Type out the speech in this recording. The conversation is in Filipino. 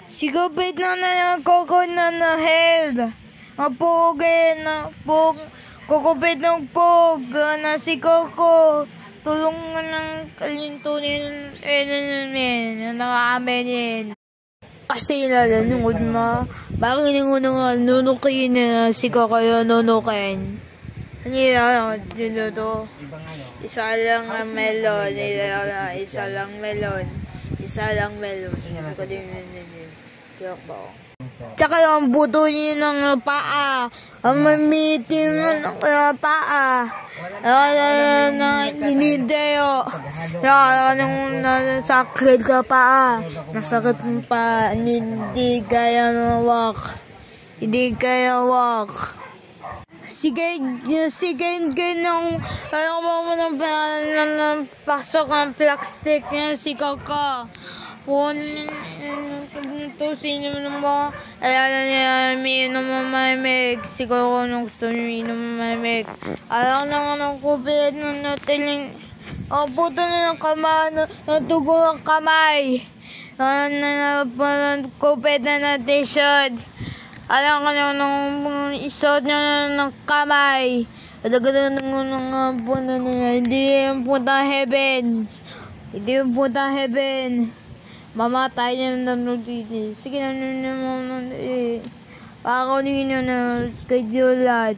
Sigupit na koko na head. Mapugin na pug. Kukupit ng pug na si Coco. Tulungan ng kalintunin nakakamenin. Kasi nalanood mo. Bakit hindi nga nunukin na si Coco yung nunukin? Hindi na yun to. Isa lang melon. Isa lang melon. Isa lang melon. Joke ba? Tsaka yung buto niya ng paa. Ang mamitin mo ng paa. Hindi tayo. Nasakit ka paa. Nasakit mo pa. Hindi kaya walk. Hindi kaya walk. Sige nung mo ng pasok ang plastic niya si Coco. Tusin mo, alam niya, umiinom mo mamig. Siguro nung gusto niya umiinom mo mamig. Alam na nga ng kubid na natiling. O, puto na ng kamay, natugo ng kamay. Kubid na na t-shirt. Alam ka na nung isot niya ng kamay. Alagad na ng puno niya. Hindi yung punta heaven. Hindi yung punta heaven. Mamatay niya na nanonood. Sige na naman. Ako nyo na kay Diolat.